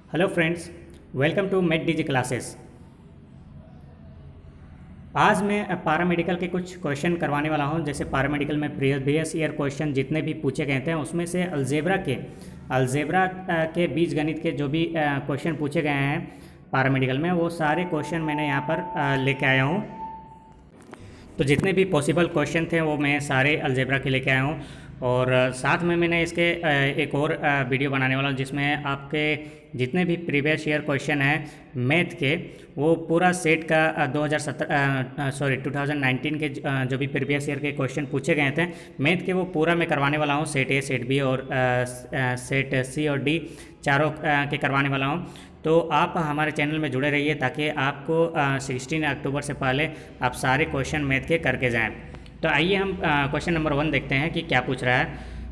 Hello friends, welcome to Med Digi classes. आज मैं paramedical के कुछ क्वेश्चन करवाने वाला हूं। जैसे पैरामेडिकल में प्रीवियस ईयर क्वेश्चन जितने भी पूछे गए थे उसमें से अलजेब्रा के बीजगणित के जो भी क्वेश्चन पूछे गए हैं पैरामेडिकल में, वो सारे क्वेश्चन मैंने यहाँ पर लेके आया हूँ। तो जितने भी पॉसिबल क्वेश्चन थे वो मैं सारे अलजेब्रा के लेके आया हूँ। और साथ में मैंने इसके एक और वीडियो बनाने वाला हूँ जिसमें आपके जितने भी प्रीवियस ईयर क्वेश्चन हैं मैथ के, वो पूरा सेट का 2019 के जो भी प्रीवियस ईयर के क्वेश्चन पूछे गए थे मैथ के, वो पूरा मैं करवाने वाला हूँ। सेट ए, सेट बी और सेट सी और डी चारों के करवाने वाला हूँ। तो आप हमारे चैनल में जुड़े रहिए ताकि आपको 16 अक्टूबर से पहले आप सारे क्वेश्चन मैथ के करके जाएं। तो आइए हम क्वेश्चन नंबर 1 देखते हैं कि क्या पूछ रहा है।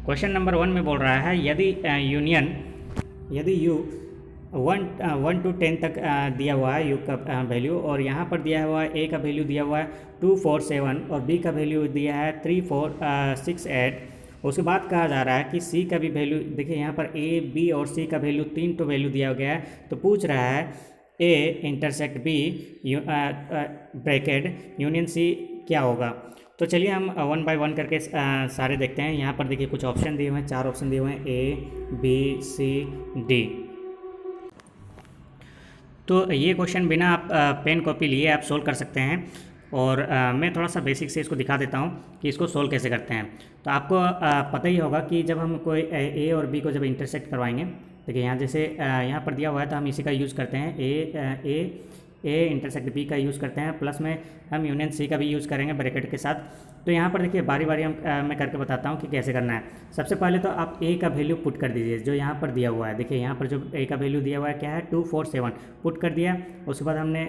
क्वेश्चन नंबर 1 में बोल रहा है यदि यू 1 to 10 तक दिया हुआ है यू का वैल्यू, और यहाँ पर दिया हुआ है ए का वैल्यू दिया हुआ है 2, 4, 7 और बी का वैल्यू दिया है 3, 4, 6, 8। उसके बाद कहा जा रहा है कि सी का भी वैल्यू, देखिए यहाँ पर ए, बी और सी का वैल्यू 3 तो वैल्यू दिया गया है। तो पूछ रहा है A intersect B bracket union C क्या होगा। तो चलिए हम 1 by 1 करके सारे देखते हैं। यहाँ पर देखिए कुछ ऑप्शन दिए हुए हैं, 4 ऑप्शन दिए हुए हैं, ए, बी, सी, डी। तो ये क्वेश्चन बिना आप पेन कॉपी लिए आप सोल्व कर सकते हैं। और मैं थोड़ा सा बेसिक से इसको दिखा देता हूँ कि इसको सोल्व कैसे करते हैं। तो आपको पता ही होगा कि जब हम कोई ए और बी को जब इंटरसेक्ट करवाएंगे, देखिए यहाँ जैसे यहाँ पर दिया हुआ है तो हम इसी का यूज़ करते हैं। ए इंटरसेक्ट बी का यूज़ करते हैं, प्लस में हम यूनियन सी का भी यूज़ करेंगे ब्रैकेट के साथ। तो यहाँ पर देखिए बारी बारी मैं करके बताता हूँ कि कैसे करना है। सबसे पहले तो आप ए का वैल्यू पुट कर दीजिए जो यहाँ पर दिया हुआ है। देखिए यहाँ पर जो ए का वैल्यू दिया हुआ है क्या है, 2, 4, 7 पुट कर दिया। उसके बाद हमने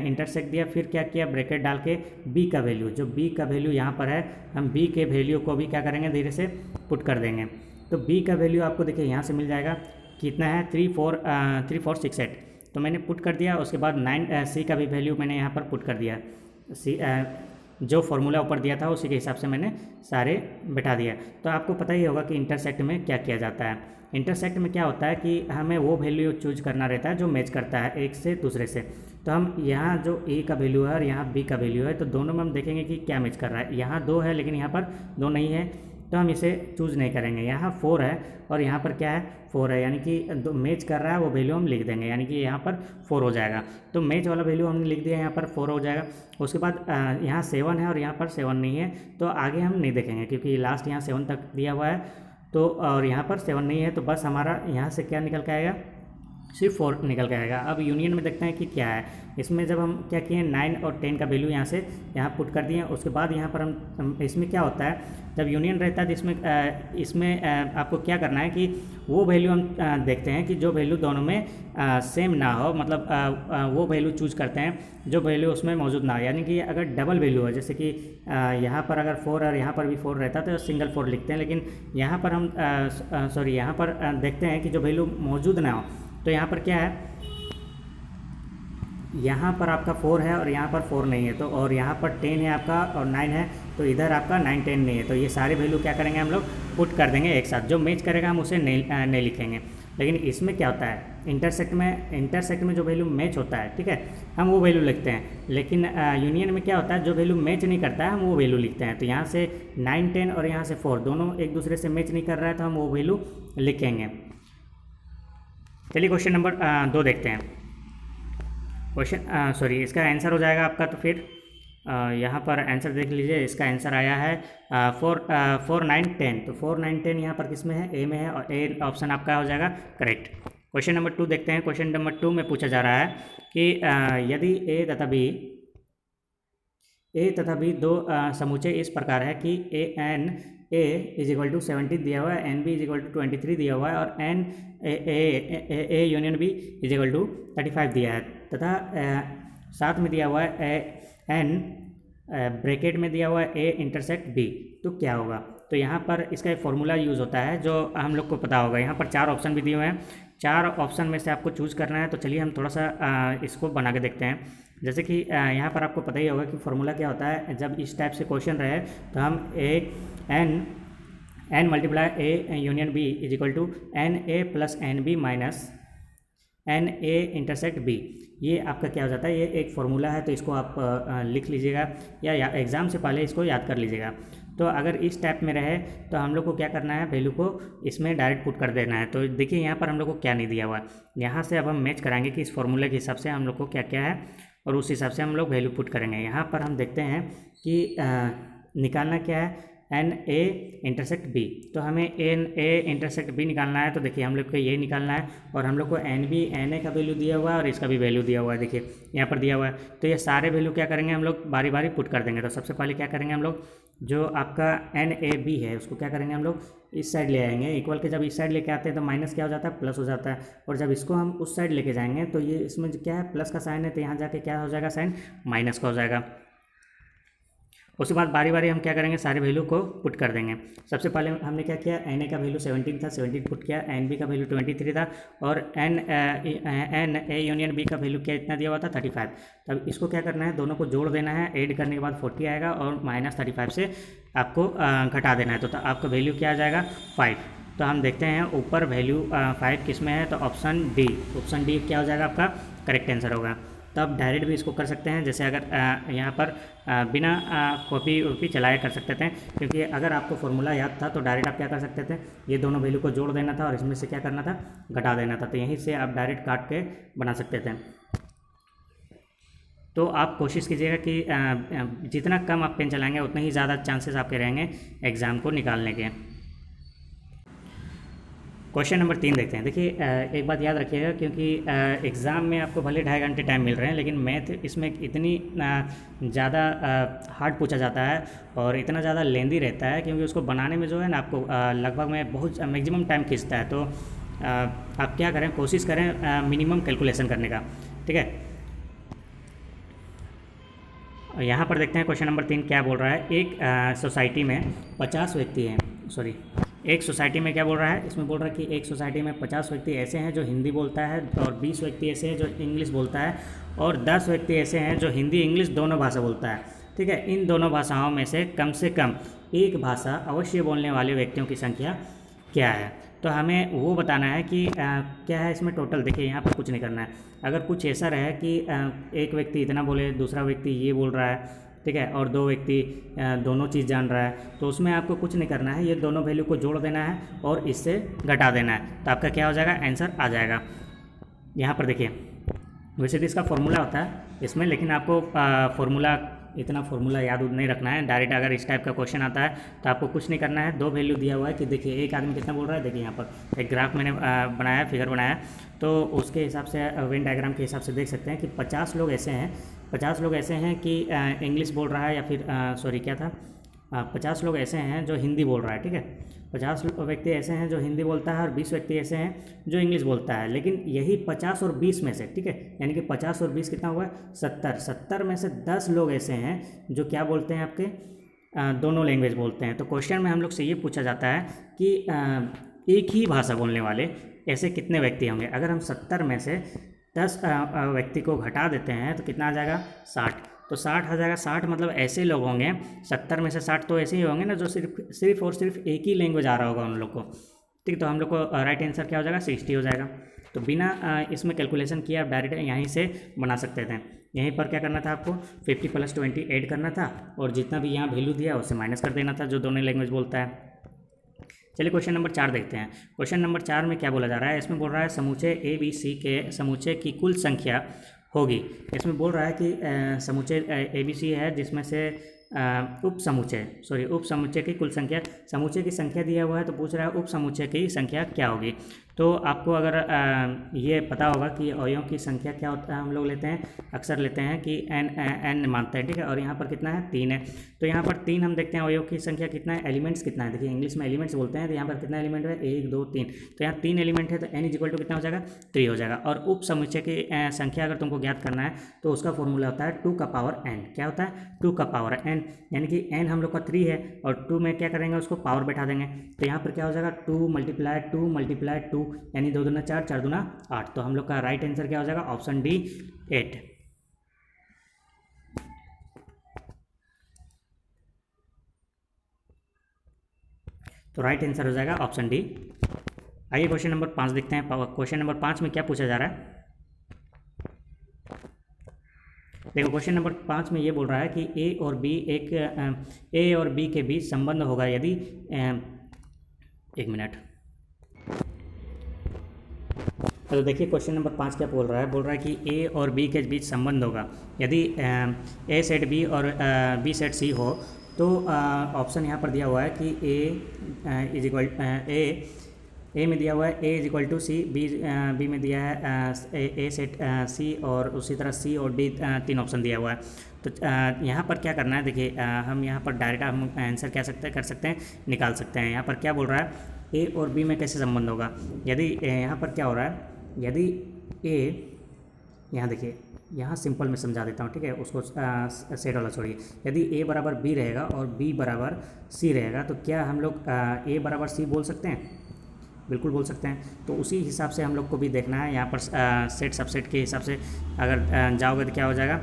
इंटरसेक्ट दिया, फिर क्या किया, ब्रैकेट डाल के बी का वैल्यू, जो बी का वैल्यू यहाँ पर है, हम बी के वैल्यू को भी क्या करेंगे, धीरे से पुट कर देंगे। तो बी का वैल्यू आपको देखिए यहाँ से मिल जाएगा, कितना है, 3, 4, 6, 8। तो मैंने पुट कर दिया। उसके बाद 9 सी का भी वैल्यू मैंने यहाँ पर पुट कर दिया। सी जो फार्मूला ऊपर दिया था उसी के हिसाब से मैंने सारे बैठा दिया। तो आपको पता ही होगा कि इंटरसेक्ट में क्या किया जाता है। इंटरसेक्ट में क्या होता है कि हमें वो वैल्यू चूज करना रहता है जो मैच करता है एक से दूसरे से। तो हम यहाँ जो ए का वैल्यू है और यहाँ बी का वैल्यू है, तो दोनों में हम देखेंगे कि क्या मैच कर रहा है। यहाँ 2 है लेकिन यहाँ पर 2 नहीं है, तो हम इसे चूज़ नहीं करेंगे। यहाँ 4 है और यहाँ पर क्या है, 4 है, यानी कि दो मैच कर रहा है, वो वैल्यू हम लिख देंगे, यानी कि यहाँ पर 4 हो जाएगा। तो मैच वाला वैल्यू हमने लिख दिया, यहाँ पर 4 हो जाएगा। उसके बाद यहाँ 7 है और यहाँ पर 7 नहीं है, तो आगे हम नहीं देखेंगे क्योंकि लास्ट यहाँ 7 तक दिया हुआ है। तो और यहाँ पर 7 नहीं है, तो बस हमारा यहाँ से क्या निकल के आएगा, सिर्फ 4 निकल के आएगा। अब यूनियन में देखते हैं कि क्या है। इसमें जब हम क्या किए, 9 और 10 का वैल्यू यहाँ से यहाँ पुट कर दिए। उसके बाद यहाँ पर हम इसमें क्या होता है, जब यूनियन रहता है तो इसमें आपको क्या करना है कि वो वैल्यू हम देखते हैं कि जो वैल्यू दोनों में सेम ना हो, मतलब वो वैल्यू चूज करते हैं जो वैल्यू उसमें मौजूद ना हो। यानी कि अगर डबल वैल्यू है, जैसे कि यहाँ पर अगर 4 और यहाँ पर भी 4 रहता है तो सिंगल 4 लिखते हैं, लेकिन यहाँ पर हम यहाँ पर देखते हैं कि जो वैल्यू मौजूद ना हो। तो यहाँ पर क्या है, यहाँ पर आपका 4 है और यहाँ पर 4 नहीं है, तो और यहाँ पर 10 है आपका और 9 है, तो इधर आपका 9, 10 नहीं है। तो ये सारे वैल्यू क्या करेंगे, हम लोग पुट कर देंगे एक साथ। जो मैच करेगा हम उसे नहीं लिखेंगे। लेकिन इसमें क्या होता है, इंटरसेक्ट में जो वैल्यू मैच होता है, ठीक है, हम वो वैल्यू लिखते हैं। लेकिन यूनियन में क्या होता है, जो वैल्यू मैच नहीं करता है हम वो वैल्यू लिखते हैं। तो यहाँ से 9, 10 और यहाँ से 4 दोनों एक दूसरे से मैच नहीं कर रहा है, तो हम वो वैल्यू लिखेंगे। चलिए क्वेश्चन नंबर 2 देखते हैं। इसका आंसर हो जाएगा आपका। तो फिर यहाँ पर आंसर देख लीजिए, इसका आंसर आया है 4, 9, 10। तो 4, 9, 10 यहाँ पर किस में है, ए में है, और ए ऑप्शन आपका हो जाएगा करेक्ट। क्वेश्चन नंबर 2 देखते हैं। क्वेश्चन नंबर 2 में पूछा जा रहा है कि यदि ए तथा बी दो समूचे इस प्रकार है कि ए इज इक्वल टू 70 दिया हुआ है, n B is equal to 23 दिया हुआ है, और n A union B is equal to 35 दिया है, तथा साथ में दिया हुआ है एन ब्रैकेट में दिया हुआ है ए इंटरसेक्ट बी, तो क्या होगा। तो यहाँ पर इसका एक फॉर्मूला यूज़ होता है जो हम लोग को पता होगा। यहाँ पर 4 ऑप्शन भी दिए हुए हैं, 4 ऑप्शन में से आपको चूज़ करना है। तो चलिए हम थोड़ा सा इसको बना के देखते हैं। जैसे कि यहाँ पर आपको पता ही होगा कि फॉर्मूला क्या होता है। जब इस टाइप से क्वेश्चन रहे तो हम n multiply A union B is equal to n A plus n B minus n A intersect B, ये आपका क्या हो जाता है, ये एक फार्मूला है, तो इसको आप लिख लीजिएगा या एग्ज़ाम से पहले इसको याद कर लीजिएगा। तो अगर इस टाइप में रहे तो हम लोग को क्या करना है, वैल्यू को इसमें डायरेक्ट पुट कर देना है। तो देखिए यहाँ पर हम लोग को क्या नहीं दिया हुआ है, यहाँ से अब हम मैच कराएंगे कि इस फॉर्मूले के हिसाब से हम लोग को क्या क्या है और उस हिसाब से हम लोग वैल्यू पुट करेंगे। यहाँ पर हम देखते हैं कि निकालना क्या है, एन ए इंटरसेक्ट बी, तो हमें एन ए इंटरसेक्ट बी निकालना है। तो देखिए हम लोग को ये निकालना है और हम लोग को एन बी एन ए का वैल्यू दिया हुआ है और इसका भी वैल्यू दिया हुआ है, देखिए यहाँ पर दिया हुआ है। तो ये सारे वैल्यू क्या करेंगे हम लोग बारी बारी पुट कर देंगे। तो सबसे पहले क्या करेंगे हम लोग, जो आपका एन ए बी है उसको क्या करेंगे हम लोग इस साइड ले आएंगे, इक्वल के जब इस साइड लेके आते हैं तो माइनस क्या हो जाता है, प्लस हो जाता है। और जब इसको हम उस साइड लेके जाएंगे तो ये इसमें क्या है, प्लस का साइन है, तो यहाँ जाके क्या हो जाएगा, साइन माइनस का हो जाएगा। उसके बाद बारी बारी हम क्या करेंगे, सारे वैल्यू को पुट कर देंगे। सबसे पहले हमने क्या किया, एन ए का वैल्यू 17 था, 17 पुट किया, एन बी का वैल्यू 23 था और एन ए यूनियन बी का वैल्यू क्या इतना दिया हुआ था, 35। तब इसको क्या करना है, दोनों को जोड़ देना है, ऐड करने के बाद 40 आएगा और -35 से आपको घटा देना है। तो आपका वैल्यू क्या आ जाएगा, 5। तो हम देखते हैं ऊपर वैल्यू 5 किस में है, तो ऑप्शन डी क्या हो जाएगा आपका करेक्ट आंसर होगा। तो आप डायरेक्ट भी इसको कर सकते हैं, जैसे अगर यहाँ पर बिना कॉपी वॉपी चलाए कर सकते थे, क्योंकि अगर आपको फॉर्मूला याद था तो डायरेक्ट आप क्या कर सकते थे, ये दोनों वैल्यू को जोड़ देना था और इसमें से क्या करना था, घटा देना था। तो यहीं से आप डायरेक्ट काट के बना सकते थे। तो आप कोशिश कीजिएगा कि जितना कम आप पेन चलाएंगे उतने ही ज़्यादा चांसेस आपके रहेंगे एग्ज़ाम को निकालने के। क्वेश्चन नंबर 3 देखते हैं। देखिए एक बात याद रखिएगा, क्योंकि एग्ज़ाम में आपको भले 2.5 घंटे टाइम मिल रहे हैं, लेकिन मैथ इसमें इतनी ज़्यादा हार्ड पूछा जाता है और इतना ज़्यादा लेंदी रहता है, क्योंकि उसको बनाने में जो है ना आपको लगभग में बहुत मैक्सिमम टाइम खींचता है। तो आप क्या करें, कोशिश करें मिनिमम कैलकुलेशन करने का, ठीक है। यहाँ पर देखते हैं क्वेश्चन नंबर 3 क्या बोल रहा है। एक सोसाइटी में 50 व्यक्ति हैं, सॉरी एक सोसाइटी में क्या बोल रहा है, इसमें बोल रहा है कि एक सोसाइटी में 50 व्यक्ति ऐसे हैं जो हिंदी बोलता है और 20 व्यक्ति ऐसे हैं जो इंग्लिश बोलता है और 10 व्यक्ति ऐसे हैं जो हिंदी इंग्लिश दोनों भाषा बोलता है, ठीक है। इन दोनों भाषाओं में से कम एक भाषा अवश्य बोलने वाले व्यक्तियों की संख्या क्या है। तो हमें वो बताना है कि क्या है इसमें टोटल। देखिए यहाँ पर कुछ नहीं करना है, अगर कुछ ऐसा रहे कि एक व्यक्ति इतना बोले, दूसरा व्यक्ति ये बोल रहा है, ठीक है, और 2 व्यक्ति दोनों चीज़ जान रहा है, तो उसमें आपको कुछ नहीं करना है, ये दोनों वैल्यू को जोड़ देना है और इससे घटा देना है। तो आपका क्या हो जाएगा, आंसर आ जाएगा। यहाँ पर देखिए, वैसे तो इसका फॉर्मूला होता है इसमें, लेकिन आपको इतना फॉर्मूला याद नहीं रखना है। डायरेक्ट अगर इस टाइप का क्वेश्चन आता है तो आपको कुछ नहीं करना है, 2 वैल्यू दिया हुआ है कि देखिए एक आदमी कितना बोल रहा है। देखिए यहाँ पर एक ग्राफ मैंने बनाया, फिगर बनाया, तो उसके हिसाब से वेन डायग्राम के हिसाब से देख सकते हैं कि 50 लोग ऐसे हैं कि इंग्लिश बोल रहा है, या फिर सॉरी क्या था, 50 लोग ऐसे हैं जो हिंदी बोल रहा है, ठीक है। 50 व्यक्ति ऐसे हैं जो हिंदी बोलता है और 20 व्यक्ति ऐसे हैं जो इंग्लिश बोलता है। लेकिन यही 50 और 20 में से, ठीक है, यानी कि 50 और 20 कितना हुआ है, 70 में से 10 लोग ऐसे हैं जो क्या बोलते हैं, आपके दोनों लैंग्वेज बोलते हैं। तो क्वेश्चन में हम लोग से ये पूछा जाता है कि एक ही भाषा बोलने वाले ऐसे कितने व्यक्ति होंगे। अगर हम 70 में से 10 व्यक्ति को घटा देते हैं तो कितना आ जाएगा, 60। तो 60 आ जाएगा। 60 मतलब ऐसे लोग होंगे, 70 में से 60 तो ऐसे ही होंगे ना जो सिर्फ और सिर्फ एक ही लैंग्वेज आ रहा होगा उन लोग को, ठीक। तो हम लोग को राइट आंसर क्या हो जाएगा, 60 हो जाएगा। तो बिना इसमें कैलकुलेशन किए आप डायरेक्ट यहीं से बना सकते थे। यहीं पर क्या करना था आपको, 50 + 20 ऐड करना था और जितना भी यहाँ वैल्यू दिया उससे माइनस कर देना था जो दोनों लैंग्वेज बोलता है। चलिए क्वेश्चन नंबर 4 देखते हैं। क्वेश्चन नंबर 4 में क्या बोला जा रहा है, इसमें बोल रहा है समूचे ABC के समुच्चय की कुल संख्या होगी। इसमें बोल रहा है कि समुच्चय ABC है जिसमें से उप समुच्चय की कुल संख्या, समुच्चय की संख्या दिया हुआ है तो पूछ रहा है उप समुच्चय की संख्या क्या होगी। तो आपको अगर ये पता होगा कि अवयवों की संख्या क्या होता है, हम लोग लेते हैं, अक्सर लेते हैं कि n मानते हैं, ठीक है। और यहाँ पर कितना है, 3 है। तो यहाँ पर 3 हम देखते हैं अवयव की संख्या कितना है, एलिमेंट्स कितना है। देखिए इंग्लिश में एलिमेंट्स बोलते हैं, तो यहाँ पर कितना एलिमेंट है, 1 2 3। तो यहाँ 3 एलिमेंट है, तो n = कितना हो जाएगा, 3 हो जाएगा। और उप समुच्चय की संख्या अगर तुमको ज्ञात करना है तो उसका फॉर्मूला होता है 2 का पावर n। क्या होता है, 2 का पावर n, यानी कि n हम लोग का 3 है और 2 में क्या करेंगे, उसको पावर बैठा देंगे। तो यहाँ पर क्या हो जाएगा, 2 × 2 यानी 2 दूना 4 4 दूना 8। तो हम लोग का राइट आंसर क्या हो जाएगा, ऑप्शन डी 8। तो राइट आंसर हो जाएगा ऑप्शन डी। आइए क्वेश्चन नंबर 5 देखते हैं। क्वेश्चन नंबर 5 में क्या पूछा जा रहा है, देखो क्वेश्चन नंबर 5 में ये बोल रहा है कि ए और बी के बीच संबंध होगा यदि एक मिनट। तो देखिए क्वेश्चन नंबर 5 क्या बोल रहा है कि ए और बी के बीच संबंध होगा यदि ए सेट बी और बी सेट सी हो। तो ऑप्शन यहाँ पर दिया हुआ है कि ए में दिया हुआ है A is equal to C, B में दिया है ए सेट सी, और उसी तरह सी और डी 3 ऑप्शन दिया हुआ है। तो यहाँ पर क्या करना है, देखिए हम यहाँ पर डायरेक्ट हम आंसर क्या कर सकते हैं, निकाल सकते हैं। यहाँ पर क्या बोल रहा है, ए और बी में कैसे संबंध होगा। यदि यहाँ पर क्या हो रहा है, यदि ए, यहाँ देखिए यहाँ सिंपल में समझा देता हूँ, ठीक है, उसको सेट वाला छोड़िए। यदि ए बराबर बी रहेगा और बी बराबर सी रहेगा तो क्या हम लोग ए बराबर सी बोल सकते हैं, बिल्कुल बोल सकते हैं। तो उसी हिसाब से हम लोग को भी देखना है। यहाँ पर सेट सबसेट के हिसाब से अगर जाओगे तो क्या हो जाएगा,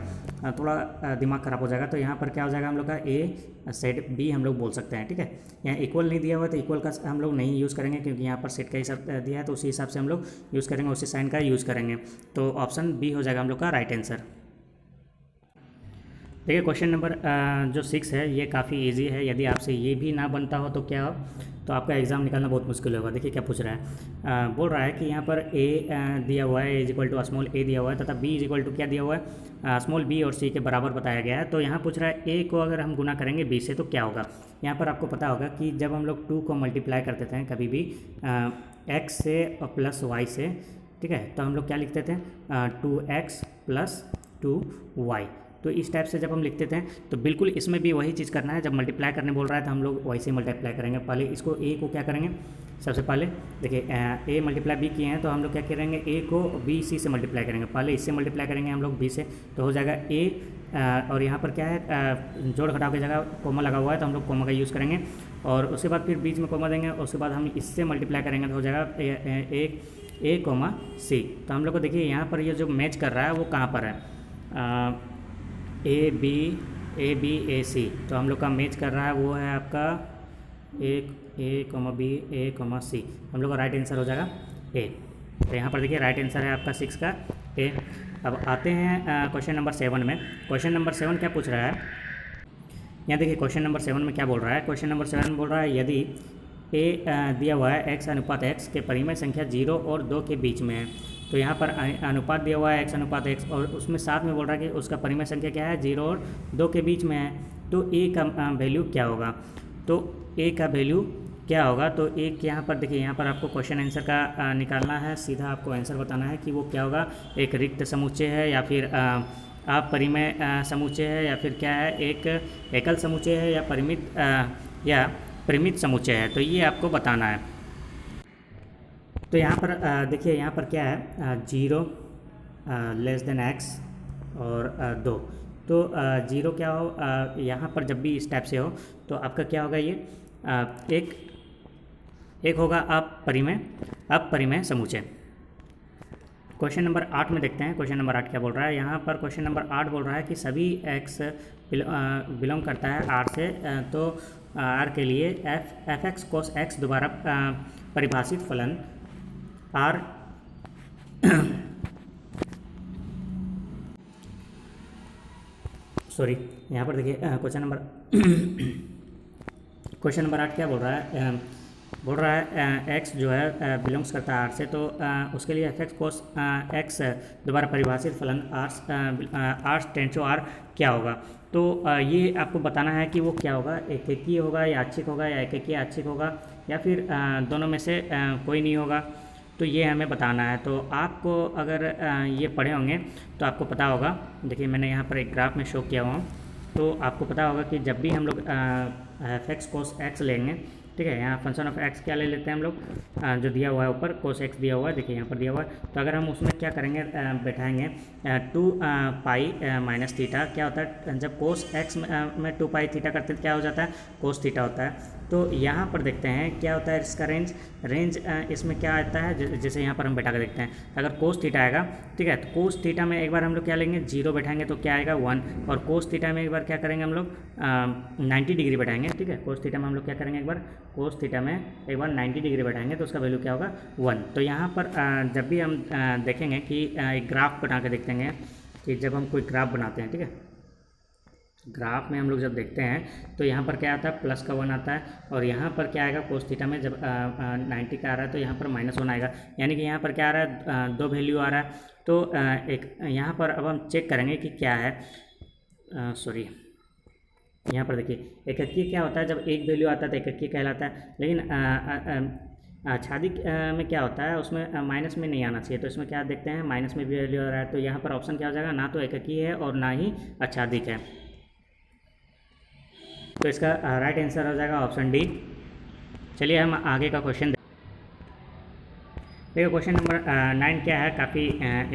थोड़ा दिमाग ख़राब हो जाएगा। तो यहाँ पर क्या हो जाएगा, हम लोग का ए सेट बी हम लोग बोल सकते हैं, ठीक है। यहाँ इक्वल नहीं दिया हुआ तो इक्वल का हम लोग नहीं यूज़ करेंगे, क्योंकि यहाँ पर सेट का हिसाब दिया है तो उसी हिसाब से हम लोग यूज़ करेंगे, उसी साइन का यूज़ करेंगे। तो ऑप्शन बी हो जाएगा हम लोग का राइट आंसर। देखिए क्वेश्चन नंबर जो 6 है ये काफ़ी इजी है। यदि आपसे ये भी ना बनता हो तो क्या हो, तो आपका एग्ज़ाम निकालना बहुत मुश्किल होगा। देखिए क्या पूछ रहा है, बोल रहा है कि यहाँ पर ए दिया हुआ है, इज इक्वल टू स्मॉल ए दिया हुआ है, तथा बी इज इक्वल टू क्या दिया हुआ है, स्मॉल बी और सी के बराबर बताया गया है। तो यहाँ पूछ रहा है ए को अगर हम गुना करेंगे बी से तो क्या होगा। यहाँ पर आपको पता होगा कि जब हम लोग 2 को मल्टीप्लाई करते थे कभी भी एक्स से और प्लस वाई से, ठीक है, तो हम लोग क्या लिखते थे, 2x प्लस 2y। तो इस टाइप से जब हम लिखते थे तो बिल्कुल इसमें भी वही चीज़ करना है। जब मल्टीप्लाई करने बोल रहा है तो हम लोग वैसे ही मल्टीप्लाई करेंगे। पहले इसको ए को क्या करेंगे, सबसे पहले देखिए ए मल्टीप्लाई बी किए हैं तो हम लोग क्या करेंगे, ए को बी सी से मल्टीप्लाई करेंगे। पहले इससे मल्टीप्लाई करेंगे हम लोग बी से, तो हो जाएगा ए, और यहाँ पर क्या है, जोड़ घटाव की जगह कोमा लगा हुआ है तो हम लोग कोमा का यूज़ करेंगे, और उसके बाद फिर बीच में कोमा देंगे, उसके बाद हम इससे मल्टीप्लाई करेंगे तो हो जाएगा ए कोमा सी। तो हम लोग को देखिए यहाँ पर ये जो मैच कर रहा है वो कहाँ पर है, ए बी ए सी। तो हम लोग का मैच कर रहा है वो है आपका ए कॉमा बी ए कॉमा सी। हम लोग का राइट आंसर हो जाएगा ए। तो यहाँ पर देखिए राइट आंसर है आपका 6 का ए। अब आते हैं क्वेश्चन नंबर 7 में। क्वेश्चन नंबर 7 क्या पूछ रहा है, यहाँ देखिए क्वेश्चन नंबर 7 में क्या बोल रहा है। क्वेश्चन नंबर 7 में बोल रहा है यदि ए दिया हुआ है x अनुपात x के परिमेय संख्या 0 और 2 के बीच में है। तो यहाँ पर अनुपात दिया हुआ है x अनुपात x, और उसमें साथ में बोल रहा है कि उसका परिमेय संख्या क्या है, 0 और 2 के बीच में है। तो a का वैल्यू क्या होगा, तो a का वैल्यू क्या होगा। तो एक यहाँ पर देखिए, यहाँ पर आपको क्वेश्चन आंसर का निकालना है, सीधा आपको आंसर बताना है कि वो क्या होगा, एक रिक्त समुच्चय है या फिर आप परिमेय समुच्चय है या फिर क्या है, एक एकल समुच्चय है या परिमित समुच्चय है। तो ये आपको बताना है। तो यहाँ पर देखिए यहाँ पर क्या है, 0 लेस देन x और 2। तो 0 क्या हो, यहाँ पर जब भी इस टाइप से हो तो आपका क्या होगा, ये एक होगा अपरिमेय समुच्चय। क्वेश्चन नंबर 8 में देखते हैं। क्वेश्चन नंबर 8 क्या बोल रहा है, यहाँ पर क्वेश्चन नंबर 8 बोल रहा है कि सभी x बिलोंग करता है r से, तो r के लिए एफ एक्स कोस एक्स द्वारा परिभाषित फलन r सॉरी, यहाँ पर देखिए क्वेश्चन नंबर 8 क्या बोल रहा है, बोल रहा है x जो है बिलोंग्स करता है r से, तो उसके लिए एफ एक्स कोस एक्स द्वारा परिभाषित फलन r टेंड्स टू r क्या होगा। तो ये आपको बताना है कि वो क्या होगा, एककीय होगा या आच्छिक होगा, या एककीय आच्छिक होगा, या फिर दोनों में से कोई नहीं होगा। तो ये हमें बताना है। तो आपको अगर ये पढ़े होंगे तो आपको पता होगा। देखिए मैंने यहाँ पर एक ग्राफ में शो किया हुआ हूँ, तो आपको पता होगा कि जब भी हम लोग एफ एक्स कोस एक्स लेंगे, ठीक है, यहाँ फंक्शन ऑफ एक्स क्या ले लेते हैं हम लोग, जो दिया हुआ है ऊपर कोस एक्स दिया हुआ है, देखिए यहाँ पर दिया हुआ है। तो अगर हम उसमें क्या करेंगे, बैठाएंगे 2 पाई माइनस थीटा, क्या होता है, जब कोस एक्स में 2 पाई थीटा करते हैं क्या हो जाता है, कोस थीटा होता है। तो यहाँ पर देखते हैं क्या होता है इसका रेंज इसमें क्या आता है, जैसे यहाँ पर हम बैठा कर देखते हैं। अगर कोस थीटा आएगा, ठीक है, तो कोस थीटा में एक बार हम लोग क्या लेंगे, 0 बैठाएंगे तो क्या आएगा 1, और कोस थीटा में एक बार क्या करेंगे हम लोग 90 डिग्री बैठाएंगे, ठीक है। कोस थीटा में हम लोग क्या करेंगे, एक बार कोस थीटा में एक बार 90 डिग्री बैठाएंगे तो उसका वैल्यू क्या होगा 1। तो यहाँ पर जब भी हम देखेंगे कि एक ग्राफ बना के देखते हैं, कि जब हम कोई ग्राफ बनाते हैं, ठीक है, ग्राफ में हम लोग जब देखते हैं तो यहाँ पर क्या आता है, प्लस का 1 आता है, और यहाँ पर क्या आएगा, कोस थीटा में जब 90 का आ रहा है तो यहाँ पर -1 आएगा, यानी कि यहाँ पर क्या आ रहा है, 2 वैल्यू आ रहा है। तो एक यहाँ पर अब हम चेक करेंगे कि क्या है, सॉरी, यहाँ पर देखिए एककीय क्या होता है, जब एक वैल्यू आता है तो एककीय कहलाता है, लेकिन आच्छादित में क्या होता है, उसमें माइनस में नहीं आना चाहिए, तो इसमें क्या देखते हैं, माइनस में भी वैल्यू आ रहा है, तो यहाँ पर ऑप्शन क्या हो जाएगा, ना तो एककीय है और ना ही आच्छादित है, तो इसका राइट आंसर हो जाएगा ऑप्शन डी। चलिए हम आगे का क्वेश्चन देखिए। क्वेश्चन नंबर 9 क्या है, काफ़ी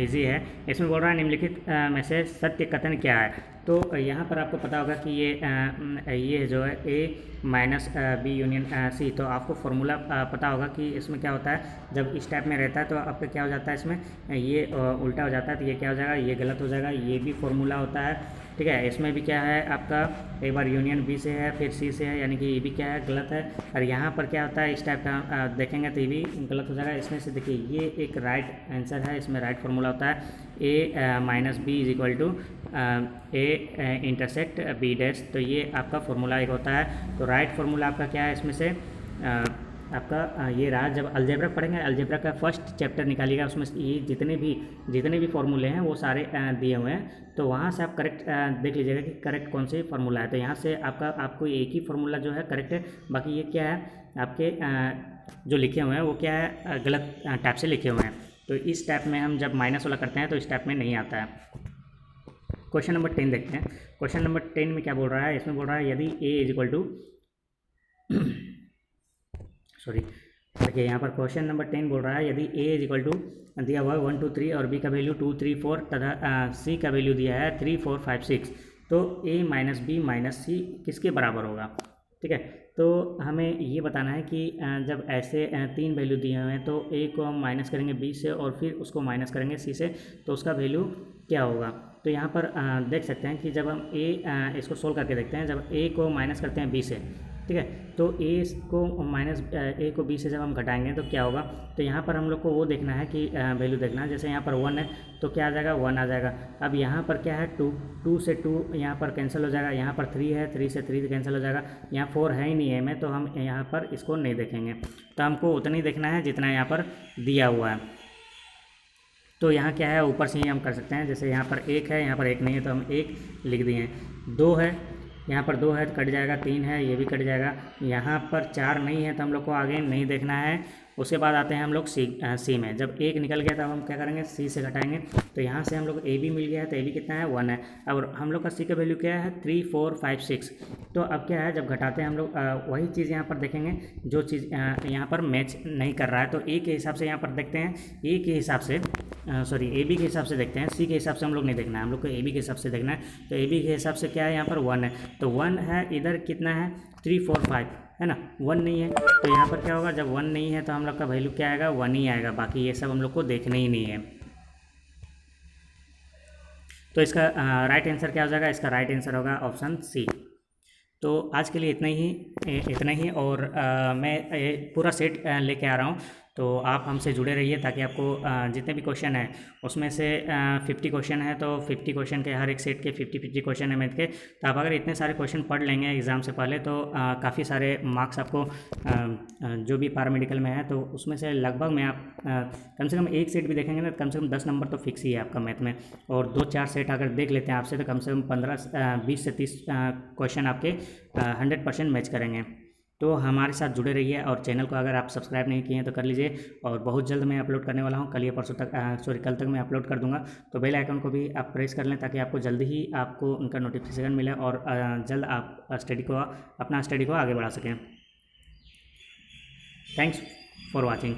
इजी है। इसमें बोल रहा है निम्नलिखित में से सत्य कथन क्या है। तो यहाँ पर आपको पता होगा कि ये जो है A minus B union C, तो आपको फॉर्मूला पता होगा कि इसमें क्या होता है, जब इस टाइप में रहता है तो आपका क्या हो जाता है, इसमें ये उल्टा हो जाता है, तो ये क्या हो जाएगा, ये गलत हो जाएगा, ये भी फॉर्मूला होता है, ठीक है। इसमें भी क्या है आपका, एक बार यूनियन बी से है फिर सी से है, यानी कि ये भी क्या है, गलत है। और यहाँ पर क्या होता है, इस टाइप का देखेंगे तो ये भी गलत हो जाएगा। इसमें से देखिए ये एक राइट आंसर है, इसमें राइट फॉर्मूला होता है A minus B is equal to A intersect B dash, तो ये आपका फॉर्मूला एक होता है। तो राइट फार्मूला आपका क्या है, इसमें से आपका ये रहा। जब अलजेब्रा पढ़ेंगे, अलजेब्रा का फर्स्ट चैप्टर निकालिएगा, उसमें ये जितने भी फॉर्मूले हैं वो सारे दिए हुए हैं, तो वहाँ से आप करेक्ट देख लीजिएगा कि करेक्ट कौन से फार्मूला है। तो यहाँ से आपको एक ही फार्मूला जो है करेक्ट है, बाकी ये क्या है आपके जो लिखे हुए हैं वो क्या है, गलत टाइप से लिखे हुए हैं। तो इस टाइप में हम जब माइनस वाला करते हैं तो इस टाइप में नहीं आता है। क्वेश्चन नंबर 10 देखते हैं। क्वेश्चन नंबर 10 में क्या बोल रहा है, इसमें बोल रहा है यदि ए इज इक्वल टू सॉरी देखिए यहाँ पर क्वेश्चन नंबर 10 बोल रहा है यदि ए इज इक्वल टू दिया हुआ है 1 2 3 और बी का वैल्यू 2 3 4 तथा सी का वैल्यू दिया है 3 4 5 6, तो ए माइनस बी माइनस सी किसके बराबर होगा, ठीक है। तो हमें ये बताना है कि जब ऐसे 3 वैल्यू दिए हुए हैं तो ए को हम माइनस करेंगे बी से और फिर उसको माइनस करेंगे सी से, तो उसका वैल्यू क्या होगा। तो यहाँ पर देख सकते हैं कि जब हम इसको सोल्व करके देखते हैं, जब ए को माइनस करते हैं बी से, ठीक है, तो ए को माइनस ए को बी से जब हम घटाएंगे तो क्या होगा। तो यहाँ पर हम लोग को वो देखना है कि वैल्यू देखना है, जैसे यहाँ पर 1 है तो क्या आ जाएगा, 1 आ जाएगा। अब यहाँ पर क्या है 2 से 2 यहाँ पर कैंसिल हो जाएगा, यहाँ पर 3 है 3 से 3 कैंसिल हो जाएगा, यहाँ 4 है ही नहीं है में, तो हम यहाँ पर इसको नहीं देखेंगे। तो हमको उतना ही देखना है जितना यहाँ पर दिया हुआ है। तो यहाँ क्या है, ऊपर से ही हम कर सकते हैं, जैसे यहाँ पर 1 है, यहाँ पर 1 नहीं है तो हम 1 लिख दिए हैं। 2 है, यहाँ पर 2 है तो कट जाएगा, 3 है ये भी कट जाएगा, यहाँ पर 4 नहीं है तो हम लोग को आगे नहीं देखना है। उसके बाद आते हैं हम लोग सी में। जब 1 निकल गया तब हम क्या करेंगे, सी से घटाएंगे, तो यहाँ से हम लोग ए बी मिल गया है, तो ए बी कितना है 1 है। अब हम लोग का सी का वैल्यू क्या है 3 4 5 6, तो अब क्या है जब घटाते हैं हम लोग वही चीज़ यहाँ पर देखेंगे जो चीज़ यहाँ पर मैच नहीं कर रहा है, तो ए के हिसाब से यहाँ पर देखते हैं, ए के हिसाब से सॉरी ए बी के हिसाब से देखते हैं, सी के हिसाब से हम लोग नहीं देखना है, हम लोग को ए बी के हिसाब से देखना है। तो ए बी के हिसाब से क्या है, यहाँ पर 1 है, तो 1 है, इधर कितना है 3 4 5 है ना, 1 नहीं है, तो यहाँ पर क्या होगा, जब 1 नहीं है तो हम लोग का वैल्यू क्या आएगा, 1 ही आएगा, बाकी ये सब हम लोग को देखना ही नहीं है। तो इसका राइट आंसर क्या हो जाएगा, इसका राइट आंसर होगा ऑप्शन सी। तो आज के लिए इतना ही और मैं पूरा सेट लेके आ रहा हूँ, तो आप हमसे जुड़े रहिए ताकि आपको जितने भी क्वेश्चन हैं उसमें से 50 क्वेश्चन है, तो 50 क्वेश्चन के हर एक सेट के 50 क्वेश्चन है मैथ के, तो आप अगर इतने सारे क्वेश्चन पढ़ लेंगे एग्ज़ाम से पहले तो काफ़ी सारे मार्क्स आपको जो भी पैरामेडिकल में है तो उसमें से लगभग में आप कम से कम एक सेट भी देखेंगे ना, कम से कम 10 नंबर तो फिक्स ही है आपका मैथ में, और 2-4 सेट अगर देख लेते हैं आपसे तो कम से कम 20 से 30 क्वेश्चन आपके 100% मैच करेंगे। तो हमारे साथ जुड़े रहिए और चैनल को अगर आप सब्सक्राइब नहीं किए हैं तो कर लीजिए, और बहुत जल्द मैं अपलोड करने वाला हूं, कल या परसों तक कल तक मैं अपलोड कर दूंगा, तो बेल आइकन को भी आप प्रेस कर लें ताकि आपको जल्दी ही आपको उनका नोटिफिकेशन मिले और जल्द आप अपना स्टडी को आगे बढ़ा सकें। Thanks for watching.